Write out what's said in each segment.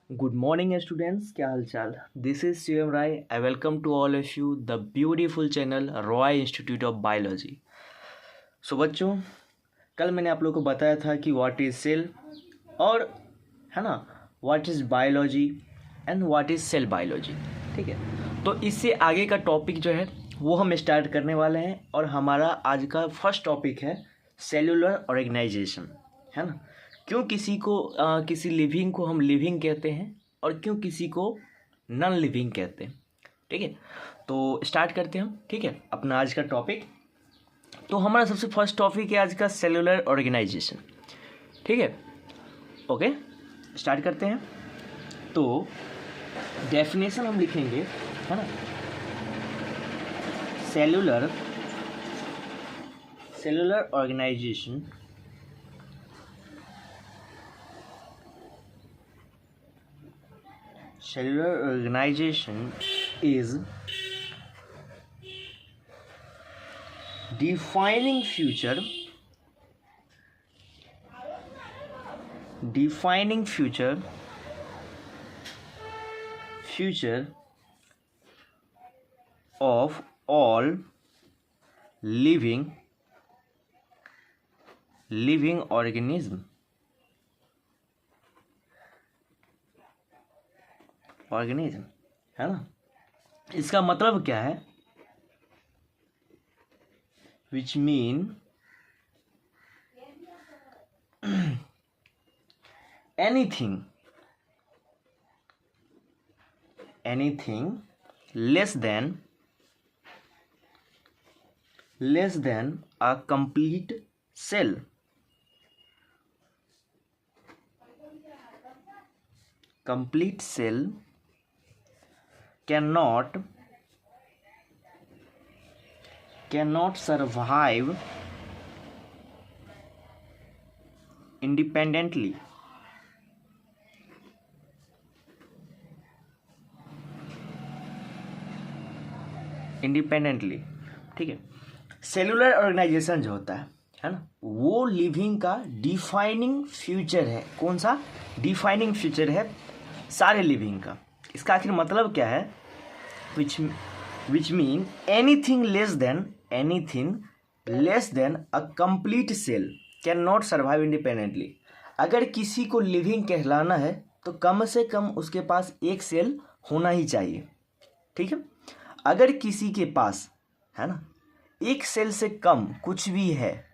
Good morning students, क्या हाल चाल। This is Shivam Rai. I welcome to all of you the beautiful channel Roy institute of biology. So बच्चों, कल मैंने आप लोगों को बताया था कि व्हाट इज़ सेल और है ना what is biology and what is cell biology. ठीक है, तो इससे आगे का टॉपिक जो है वो हम स्टार्ट करने वाले हैं और हमारा आज का फर्स्ट टॉपिक है सेलुलर ऑर्गेनाइजेशन। है ना, क्यों किसी को किसी लिविंग को हम लिविंग कहते हैं और क्यों किसी को नॉन लिविंग कहते हैं। ठीक है, तो स्टार्ट करते हैं हम। ठीक है, अपना आज का टॉपिक। तो हमारा सबसे फर्स्ट टॉपिक है आज का सेलुलर ऑर्गेनाइजेशन। ठीक है, ओके, स्टार्ट करते हैं। तो डेफिनेशन हम लिखेंगे, है ना, cellular organization cellular organization is defining future of all living organism है ना। इसका मतलब क्या है? Which mean anything less than a complete cell cannot survive independently. ठीक है, सेलुलर ऑर्गेनाइजेशन जो होता है ना, वो लिविंग का डिफाइनिंग फ्यूचर है। कौन सा डिफाइनिंग फ्यूचर है? सारे लिविंग का। इसका आखिर मतलब क्या है? Which mean anything less than a complete cell can not survive independently. अगर किसी को लिविंग कहलाना है तो कम से कम उसके पास एक सेल होना ही चाहिए। ठीक है, अगर किसी के पास, है ना, एक सेल से कम कुछ भी है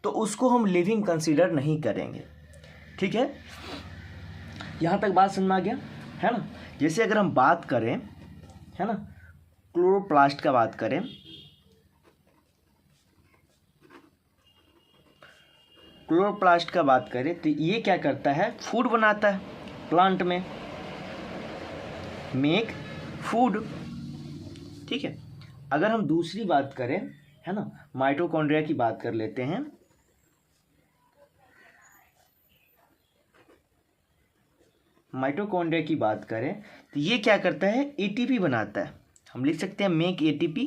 तो उसको हम लिविंग कंसीडर नहीं करेंगे। ठीक है, यहाँ तक बात समझ में आ गया, है ना। जैसे अगर हम बात करें, है ना, क्लोरोप्लास्ट का बात करें, तो ये क्या करता है? फूड बनाता है प्लांट में, मेक फूड। ठीक है, अगर हम दूसरी बात करें, है ना, माइटोकॉन्ड्रिया की बात कर लेते हैं। माइटोकॉन्ड्रिया की बात करें तो ये क्या करता है? एटीपी बनाता है। हम लिख सकते हैं मेक एटीपी,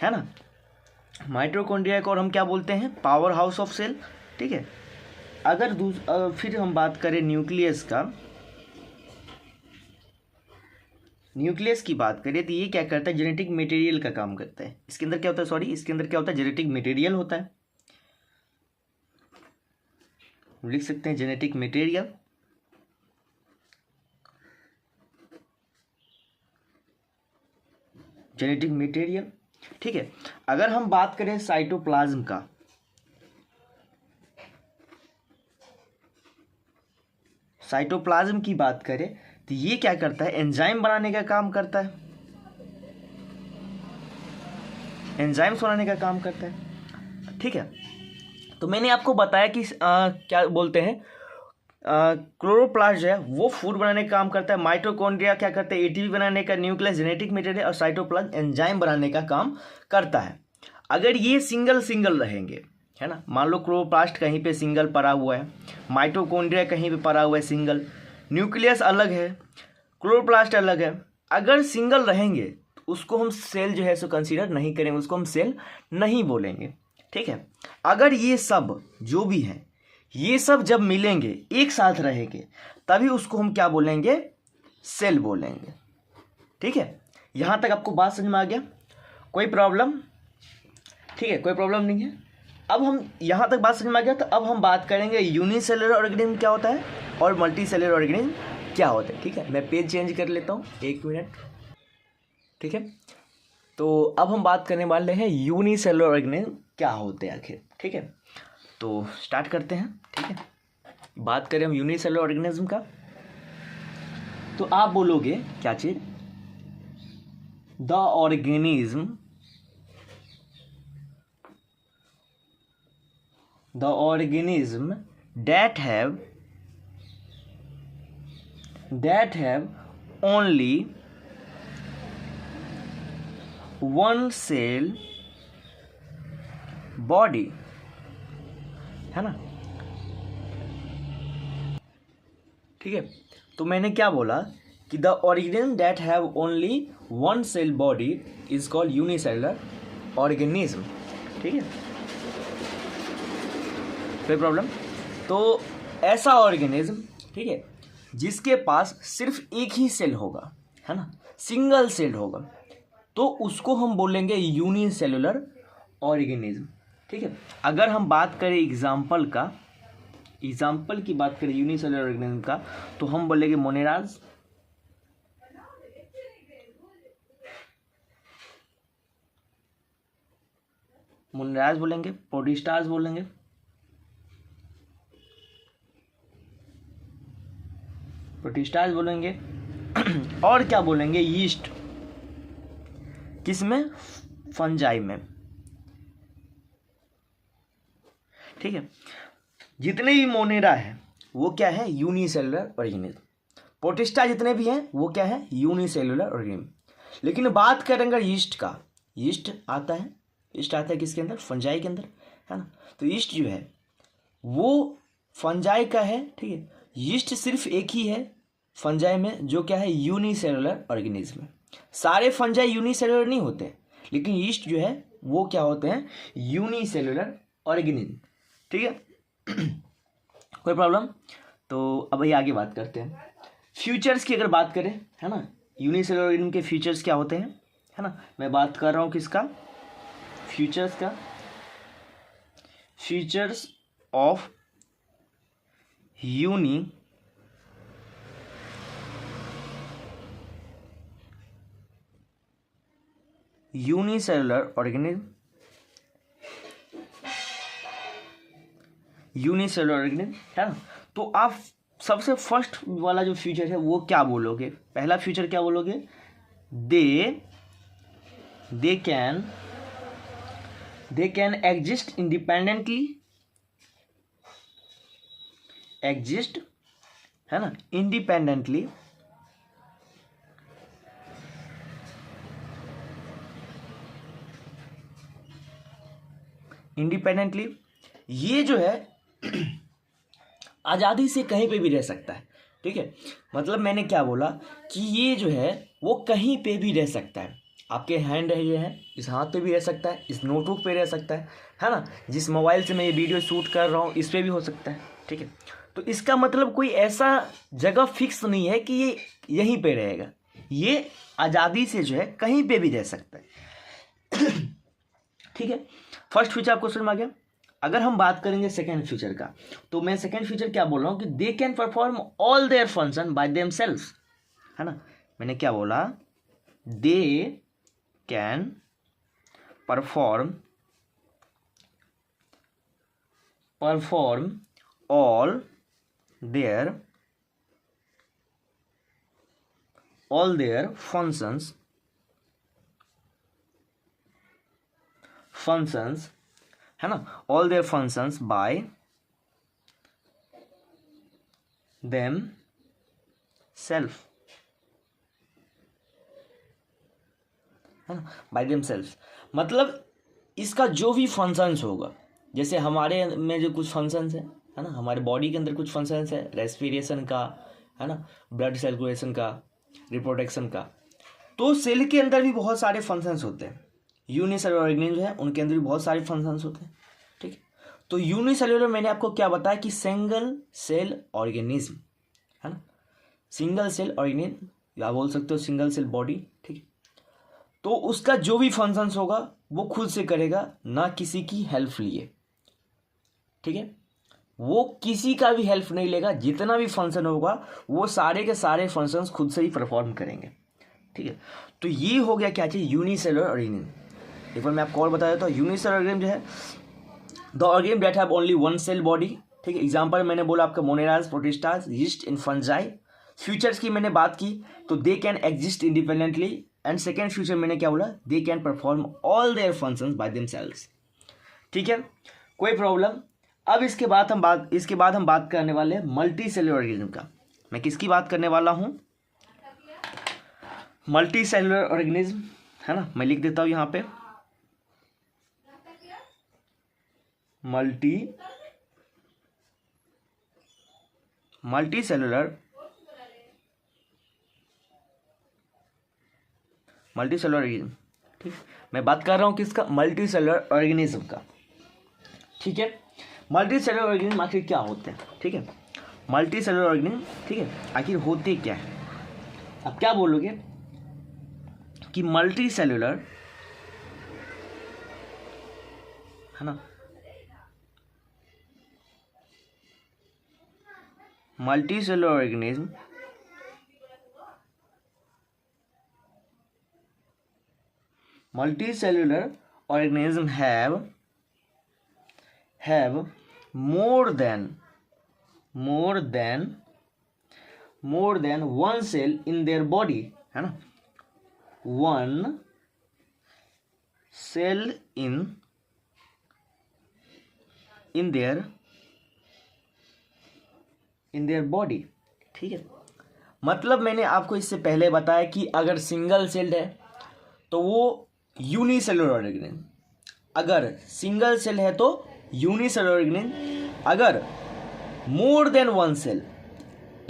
है ना। माइटोकॉन्ड्रिया को और हम क्या बोलते हैं? Power house of cell. ठीक है, अगर फिर हम बात करें न्यूक्लियस की बात करें तो ये क्या करता है? जेनेटिक मटेरियल का काम करता है। इसके अंदर क्या होता है? जेनेटिक मटेरियल होता है। लिख सकते हैं जेनेटिक मटेरियल। ठीक है, अगर हम बात करें साइटोप्लाज्म की बात करें तो ये क्या करता है? एंजाइम बनाने का काम करता है। ठीक है, तो मैंने आपको बताया कि क्या बोलते हैं, क्लोरोप्लास्ट जो है वो फूड बनाने का काम करता है। माइटोकॉन्ड्रिया क्या करता है? एटीपी बनाने का, न्यूक्लियस जेनेटिक मटेरियल, और साइटोप्लाज्म एंजाइम बनाने का काम करता है। अगर ये सिंगल रहेंगे, है ना, मान लो क्लोरोप्लास्ट कहीं पे सिंगल पड़ा हुआ है, माइटोकॉन्ड्रिया कहीं पे पड़ा हुआ है सिंगल, न्यूक्लियस अलग है, क्लोरोप्लास्ट अलग है, अगर सिंगल रहेंगे तो उसको हम सेल जो है सो कंसीडर नहीं करेंगे, उसको हम सेल नहीं बोलेंगे। ठीक है, अगर ये सब जो भी हैं ये सब जब मिलेंगे, एक साथ रहेंगे, तभी उसको हम क्या बोलेंगे, सेल बोलेंगे। ठीक है, यहाँ तक आपको बात समझ में आ गया? कोई प्रॉब्लम? ठीक है, कोई प्रॉब्लम नहीं है। अब हम यहाँ तक बात समझ में आ गया, तो अब हम बात करेंगे यूनिसेलुलर ऑर्गेनिज्म क्या होता है और मल्टी सेलुलर ऑर्गेनिज्म क्या होता है। ठीक है, मैं पेज चेंज कर लेता हूँ, 1 मिनट। ठीक है, तो अब हम बात करने वाले हैं यूनिसेलुलर ऑर्गेनिज्म क्या होते हैं आखिर। ठीक है, तो स्टार्ट करते हैं। ठीक है, बात करें हम यूनिसेलुलर ऑर्गेनिज्म का, तो आप बोलोगे क्या चीज, the organism that have only one cell body, है ना। ठीक है, तो मैंने क्या बोला कि the organism that have only one cell body is called unicellular organism. ठीक है, कोई प्रॉब्लम? तो ऐसा ऑर्गेनिज्म, ठीक है, जिसके पास सिर्फ एक ही सेल होगा, है ना, सिंगल सेल होगा, तो उसको हम बोलेंगे यूनिसेलुलर ऑर्गेनिज्म। ठीक है, अगर हम बात करें एग्जाम्पल की बात करें यूनिसेलुलर ऑर्गेनिज्म का, तो हम बोलेंगे मोनेराज, बोलेंगे, प्रोटिस्टास बोलेंगे, और क्या बोलेंगे, यीस्ट, किसमें, फंजाई में। ठीक है, जितने भी मोनेरा है वो क्या है, यूनिसेलुलर ऑर्गेनिज्म। प्रोटिस्टा जितने भी हैं वो क्या है, यूनिसेलुलर ऑर्गेनिज्म। लेकिन बात करेंगे यीस्ट का, यीस्ट आता है किसके अंदर, फंजाई के अंदर, है ना। तो यीस्ट जो है वो फंजाई का है। ठीक है, यीस्ट सिर्फ एक ही है फंजाई में, जो क्या है, यूनिसेलुलर ऑर्गेनिज्म। सारे फंजाई यूनिसेलुलर नहीं होते, लेकिन यीस्ट जो है वो क्या होते हैं, यूनिसेलुलर ऑर्गेनिज्म। ठीक है, कोई प्रॉब्लम? तो अब भाई आगे बात करते हैं फ्यूचर्स की। अगर बात करें, है ना, यूनिसेलुलर ऑर्गेनिज्म के फीचर्स क्या होते हैं, है ना। मैं बात कर रहा हूँ किसका, फीचर्स का, फीचर्स ऑफ यूनिसेलुलर ऑर्गेनिज्म, है ना। तो आप सबसे फर्स्ट वाला जो फीचर है वो क्या बोलोगे, पहला फीचर क्या बोलोगे, दे कैन एग्जिस्ट इंडिपेंडेंटली, है ना, इंडिपेंडेंटली, ये जो है आज़ादी से कहीं पे भी रह सकता है। ठीक है, मतलब मैंने क्या बोला कि ये जो है वो कहीं पे भी रह सकता है। आपके हैंड है, ये है, इस हाथ पे भी रह सकता है, इस नोटबुक पे रह सकता है ना, जिस मोबाइल से मैं ये वीडियो शूट कर रहा हूँ इस पे भी हो सकता है। ठीक है, तो इसका मतलब कोई ऐसा जगह फिक्स नहीं है कि ये यहीं पे रहेगा, ये आज़ादी से जो है कहीं पे भी रह सकता है। ठीक है, फर्स्ट फीचर आपको समझ में आ गया। अगर हम बात करेंगे सेकेंड फीचर का, तो मैं सेकेंड फीचर क्या बोल रहा हूँ कि दे can perform all their function by themselves, है ना। मैंने क्या बोला, they can perform all their functions, है ना, all their functions by themselves, है ना, by themselves। मतलब इसका जो भी फंक्शंस होगा, जैसे हमारे में जो कुछ फंक्शंस है ना, हमारे बॉडी के अंदर कुछ फंक्शंस है, रेस्पिरेशन का, है ना, ब्लड सर्कुलेशन का, रिप्रोडक्शन का, तो सेल के अंदर भी बहुत सारे फंक्शंस होते हैं। यूनिसेलुलर ऑर्गेनिज्म है, उनके अंदर भी बहुत सारे फंक्शंस होते हैं। ठीक है, तो यूनिसेल्युलर मैंने आपको क्या बताया कि सिंगल सेल ऑर्गेनिज्म है ना, सिंगल सेल ऑर्गेनिज्म या बोल सकते हो सिंगल सेल बॉडी, ठीक है। तो उसका जो भी फंक्शंस होगा वो खुद से करेगा, ना किसी की हेल्प लिए, ठीक है। वो किसी का भी हेल्प नहीं लेगा, जितना भी फंक्शन होगा वो सारे के सारे फंक्शंस खुद से ही परफॉर्म करेंगे, ठीक है। तो ये हो गया क्या चीज़, यूनिसेलुलर ऑर्गेनिज्म। एक बार मैं आपको और बता देता हूँ, यूनिसेलुलर ऑर्गेनिज्म जो है the organism that have only one cell body, ठीक है। एग्जांपल मैंने बोला आपका moneras, protistas, yeast in fungi. Features की मैंने बात की तो they can exist independently, and second feature मैंने क्या बोला, they can perform all their functions by themselves, ठीक है, कोई प्रॉब्लम। अब इसके बाद हम बात करने वाले हैं मल्टी सेलुलर ऑर्गेनिज्म का। मैं किसकी बात करने वाला हूँ, मल्टी सेलुलर ऑर्गेनिज्म, है ना। मैं लिख देता हूँ यहाँ पे मल्टी सेलुलर ऑर्गेनिज्म, ठीक। मैं बात कर रहा हूँ किसका, मल्टी सेलुलर ऑर्गेनिज्म का, ठीक है। मल्टी सेलुलर ऑर्गेनिज्म आखिर क्या होते हैं, ठीक है। मल्टी सेलुलर ऑर्गेनिज्म, ठीक है, आखिर होते क्या है। अब क्या बोलोगे कि मल्टी सेलुलर, है ना, multi cellular organism have more than one cell in their body, है ना, one cell in their body, ठीक है। मतलब मैंने आपको इससे पहले बताया कि अगर सिंगल सेल्ड है तो वो यूनिसेलुलर ऑर्गेनिज्म, अगर सिंगल सेल है तो यूनिसेलुलर ऑर्गेनिज्म, अगर मोर देन वन सेल,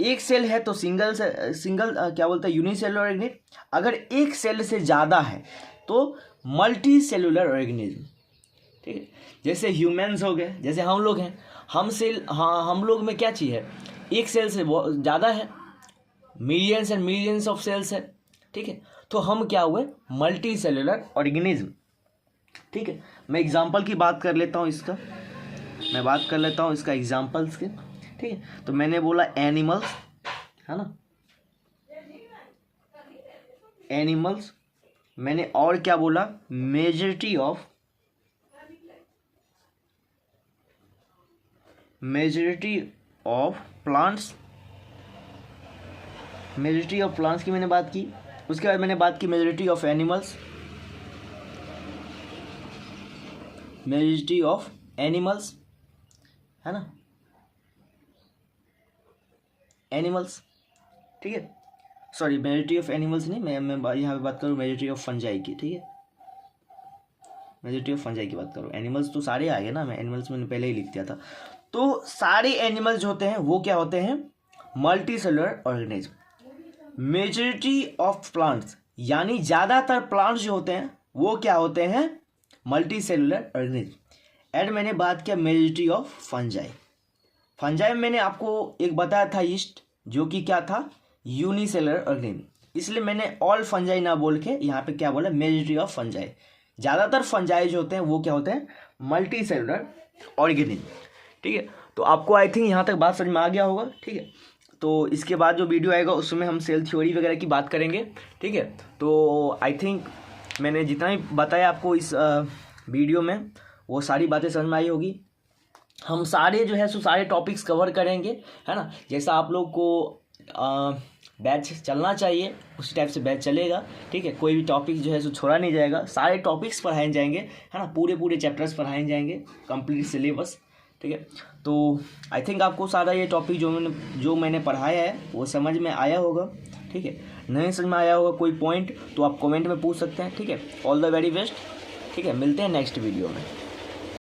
एक सेल है तो सिंगल क्या बोलते हैं, यूनिसेलुलर ऑर्गेनिज्म, अगर एक सेल से ज़्यादा है तो मल्टी सेलुलर ऑर्गेनिज्म, ठीक है। जैसे ह्यूमन्स हो गए, जैसे हम लोग हैं, हम लोग में क्या चीज़ है, एक सेल से ज़्यादा है, millions and millions of cells है, ठीक है। तो हम क्या हुए, मल्टी सेलुलर ऑर्गेनिज्म, ठीक है। मैं एग्जांपल की बात कर लेता हूँ इसका एग्जांपल्स के, ठीक है। तो मैंने बोला एनिमल्स, है ना, एनिमल्स, मैंने और क्या बोला, मेजॉरिटी ऑफ प्लांट्स, की मैंने बात की। उसके बाद मैंने बात की मेजॉरिटी ऑफ एनिमल्स, है ना, एनिमल्स, ठीक है। सॉरी, मेजॉरिटी ऑफ एनिमल्स नहीं, मैं यहाँ पे बात करूँ मेजॉरिटी ऑफ फंजाई की, ठीक है, मेजॉरिटी ऑफ फंजाई की बात करूँ। एनिमल्स तो सारे आ गए ना, मैं एनिमल्स मैंने पहले ही लिख दिया था। तो सारे एनिमल्स जो होते हैं वो क्या होते हैं, multi cellular organism. Majority of plants, यानी ज़्यादातर प्लांट्स जो होते हैं वो क्या होते हैं, मल्टी सेलुलर ऑर्गेनिज्म। एंड मैंने बात किया मेजॉरिटी ऑफ फंजाई में मैंने आपको एक बताया था यीस्ट, जो कि क्या था, यूनिसेलुलर ऑर्गेनिज्म, इसलिए मैंने ऑल फंजाई ना बोल के यहाँ पे क्या बोला, मेजॉरिटी ऑफ फंजाई। ज़्यादातर फंजाई जो होते हैं वो क्या होते हैं, मल्टी सेलुलर ऑर्गेनिज्म, ठीक है। तो आपको आई थिंक यहाँ तक बात समझ में आ गया होगा, ठीक है। तो इसके बाद जो वीडियो आएगा उसमें हम सेल थ्योरी वगैरह की बात करेंगे, ठीक है। तो आई थिंक मैंने जितना भी बताया आपको इस वीडियो में वो सारी बातें समझ में आई होगी। हम सारे जो है सो सारे टॉपिक्स कवर करेंगे, है ना। जैसा आप लोग को बैच चलना चाहिए उसी टाइप से बैच चलेगा, ठीक है। कोई भी टॉपिक जो है सो छोड़ा नहीं जाएगा, सारे टॉपिक्स पढ़ाए जाएंगे, है ना, पूरे चैप्टर्स पढ़ाए जाएंगे, कंप्लीट सिलेबस, ठीक है। तो आई थिंक आपको सारा ये टॉपिक जो मैंने पढ़ाया है वो समझ में आया होगा, ठीक है। नहीं समझ में आया होगा कोई पॉइंट तो आप कमेंट में पूछ सकते हैं, ठीक है। ऑल द वेरी बेस्ट, ठीक है। मिलते हैं नेक्स्ट वीडियो में।